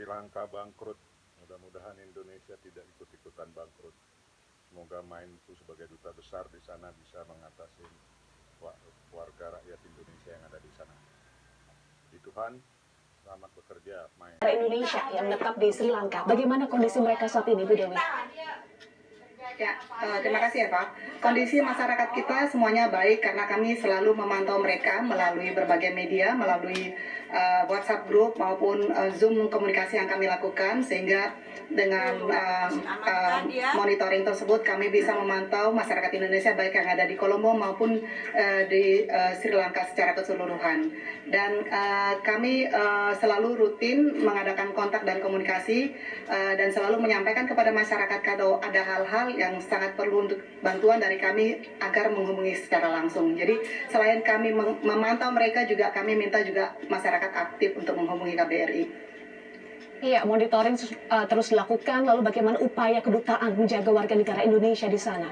Lanka bangkrut, mudah-mudahan Indonesia tidak ikut-ikutan bangkrut. Semoga Mainku sebagai duta besar di sana bisa mengatasi warga rakyat Indonesia yang ada di sana. Di Tuhan, selamat bekerja, Main. Indonesia yang menetap di Sri Lanka. Bagaimana kondisi mereka saat ini, Bu Dewi? Ya, terima kasih ya Pak. Kondisi masyarakat kita semuanya baik karena kami selalu memantau mereka melalui berbagai media, melalui WhatsApp group maupun Zoom komunikasi yang kami lakukan, sehingga dengan monitoring tersebut kami bisa memantau masyarakat Indonesia baik yang ada di Kolombo maupun di Sri Lanka secara keseluruhan. Dan kami selalu rutin mengadakan kontak dan komunikasi dan selalu menyampaikan kepada masyarakat kalau ada hal-hal yang sangat perlu untuk bantuan dari kami agar menghubungi secara langsung. Jadi selain kami memantau mereka, juga kami minta juga masyarakat aktif untuk menghubungi KBRI. Iya, monitoring terus dilakukan. Lalu bagaimana upaya kedutaan menjaga warga negara Indonesia di sana?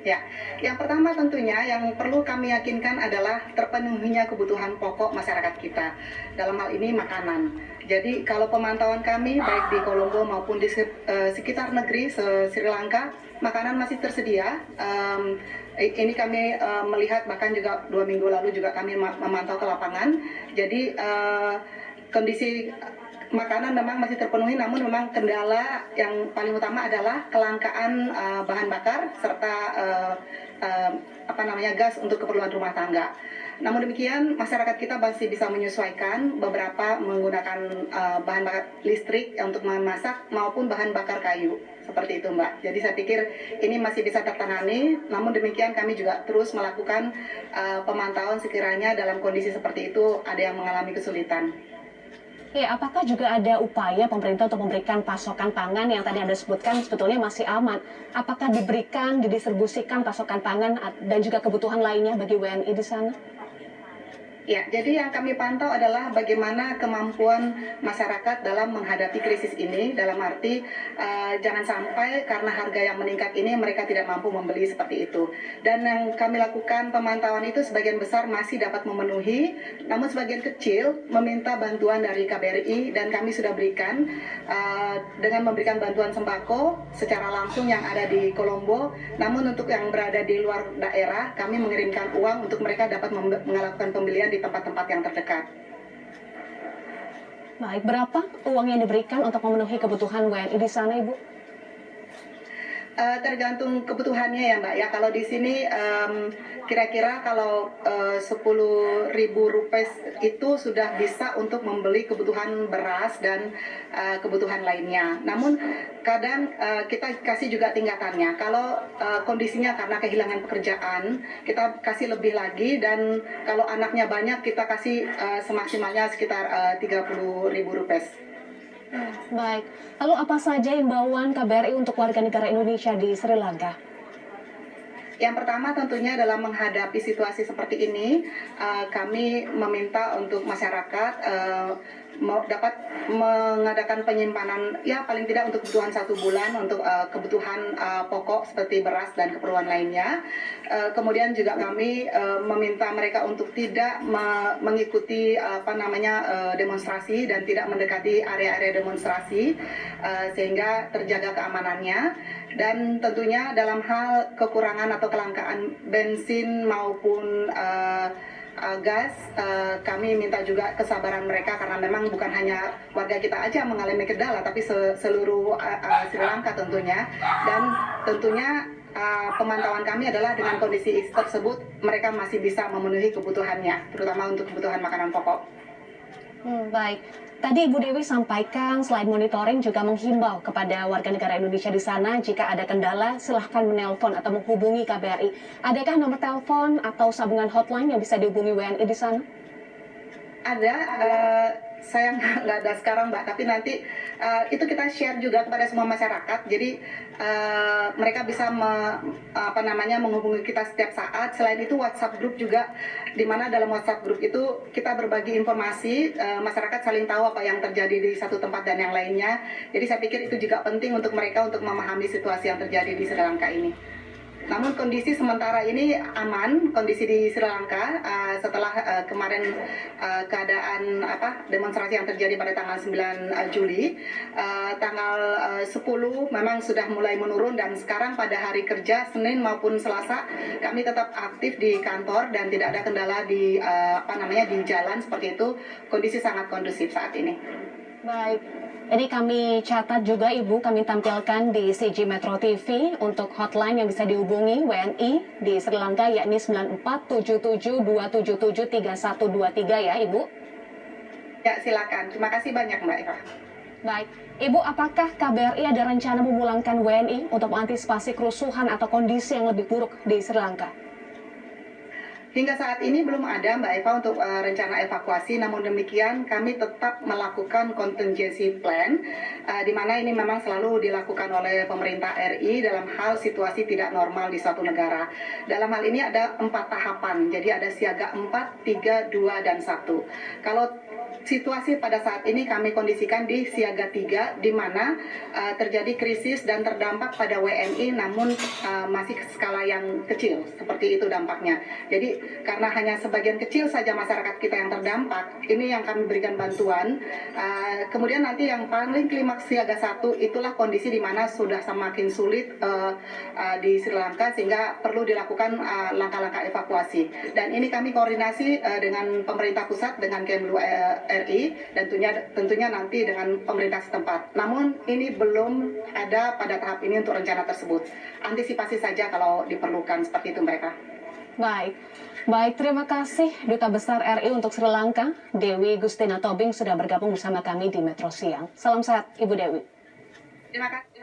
Ya, yang pertama tentunya yang perlu kami yakinkan adalah terpenuhinya kebutuhan pokok masyarakat kita. Dalam hal ini makanan. Jadi kalau pemantauan kami baik di Kolombo maupun di sekitar negeri Sri Lanka, makanan masih tersedia. Ini kami melihat bahkan juga 2 minggu lalu juga kami memantau ke lapangan. Jadi kondisi makanan memang masih terpenuhi, namun memang kendala yang paling utama adalah kelangkaan bahan bakar serta gas untuk keperluan rumah tangga. Namun demikian, masyarakat kita masih bisa menyesuaikan, beberapa menggunakan bahan bakar listrik untuk memasak maupun bahan bakar kayu. Seperti itu Mbak. Jadi saya pikir ini masih bisa tertangani, namun demikian kami juga terus melakukan pemantauan sekiranya dalam kondisi seperti itu ada yang mengalami kesulitan. Ya, apakah juga ada upaya pemerintah untuk memberikan pasokan pangan yang tadi Anda sebutkan sebetulnya masih aman? Apakah diberikan, didistribusikan pasokan pangan dan juga kebutuhan lainnya bagi WNI di sana? Ya, jadi yang kami pantau adalah bagaimana kemampuan masyarakat dalam menghadapi krisis ini, dalam arti jangan sampai karena harga yang meningkat ini mereka tidak mampu membeli seperti itu. Dan yang kami lakukan pemantauan itu sebagian besar masih dapat memenuhi, namun sebagian kecil meminta bantuan dari KBRI dan kami sudah berikan dengan memberikan bantuan sembako secara langsung yang ada di Kolombo. Namun untuk yang berada di luar daerah, kami mengirimkan uang untuk mereka dapat melakukan pembelian di tempat-tempat yang terdekat. Baik, berapa uang yang diberikan untuk memenuhi kebutuhan WNI di sana, Ibu? Tergantung kebutuhannya ya Mbak ya. Kalau di sini kira-kira kalau 10.000 rupiah itu sudah bisa untuk membeli kebutuhan beras dan kebutuhan lainnya. Namun kadang kita kasih juga tingkatannya. Kalau kondisinya karena kehilangan pekerjaan, kita kasih lebih lagi, dan kalau anaknya banyak kita kasih semaksimalnya sekitar 30.000 rupiah. Baik, lalu apa saja imbauan KBRI untuk warga negara Indonesia di Sri Lanka? Yang pertama tentunya dalam menghadapi situasi seperti ini, kami meminta untuk masyarakat dapat mengadakan penyimpanan ya paling tidak untuk kebutuhan 1 bulan untuk kebutuhan pokok seperti beras dan keperluan lainnya. Kemudian juga kami meminta mereka untuk tidak mengikuti demonstrasi dan tidak mendekati area-area demonstrasi sehingga terjaga keamanannya. Dan tentunya dalam hal kekurangan atau kelangkaan bensin maupun gas, kami minta juga kesabaran mereka karena memang bukan hanya warga kita aja mengalami kendala, tapi seluruh Sri Lanka tentunya. Dan tentunya pemantauan kami adalah dengan kondisi tersebut mereka masih bisa memenuhi kebutuhannya, terutama untuk kebutuhan makanan pokok. Baik, tadi Ibu Dewi sampaikan selain monitoring juga menghimbau kepada warga negara Indonesia di sana jika ada kendala silahkan menelpon atau menghubungi KBRI. Adakah nomor telepon atau sambungan hotline yang bisa dihubungi WNI di sana? Ada, saya nggak ada sekarang Mbak, tapi nanti itu kita share juga kepada semua masyarakat. Jadi mereka bisa menghubungi kita setiap saat. Selain itu WhatsApp group juga, di mana dalam WhatsApp group itu kita berbagi informasi, masyarakat saling tahu apa yang terjadi di satu tempat dan yang lainnya. Jadi saya pikir itu juga penting untuk mereka untuk memahami situasi yang terjadi di Sri Lanka ini. Namun kondisi sementara ini aman, kondisi di Sri Lanka setelah kemarin keadaan demonstrasi yang terjadi pada tanggal 9 Juli, tanggal 10 memang sudah mulai menurun dan sekarang pada hari kerja Senin maupun Selasa kami tetap aktif di kantor dan tidak ada kendala di di jalan seperti itu. Kondisi sangat kondusif saat ini. Baik, ini kami catat juga Ibu, kami tampilkan di CG Metro TV untuk hotline yang bisa dihubungi WNI di Sri Lanka yakni 9477277323 ya Ibu. Ya silakan, terima kasih banyak Mbak Eva. Baik, Ibu apakah KBRI ada rencana memulangkan WNI untuk mengantisipasi kerusuhan atau kondisi yang lebih buruk di Sri Lanka? Hingga saat ini belum ada Mbak Eva untuk rencana evakuasi, namun demikian kami tetap melakukan contingency plan, di mana ini memang selalu dilakukan oleh pemerintah RI dalam hal situasi tidak normal di suatu negara. Dalam hal ini ada 4 tahapan, jadi ada siaga 4, 3, 2, dan 1. Kalau situasi pada saat ini kami kondisikan di siaga 3, di mana terjadi krisis dan terdampak pada WNI, namun masih skala yang kecil, seperti itu dampaknya. Jadi karena hanya sebagian kecil saja masyarakat kita yang terdampak, ini yang kami berikan bantuan. Kemudian nanti yang paling klimaks siaga 1 itulah kondisi di mana sudah semakin sulit di Sri Lanka sehingga perlu dilakukan langkah-langkah evakuasi. Dan ini kami koordinasi dengan pemerintah pusat, dengan Kemlu RI, dan tentunya nanti dengan pemerintah setempat. Namun ini belum ada pada tahap ini untuk rencana tersebut. Antisipasi saja kalau diperlukan, seperti itu mereka. Baik, terima kasih Duta Besar RI untuk Sri Lanka, Dewi Gustina Tobing sudah bergabung bersama kami di Metro Siang. Salam sehat, Ibu Dewi. Terima kasih.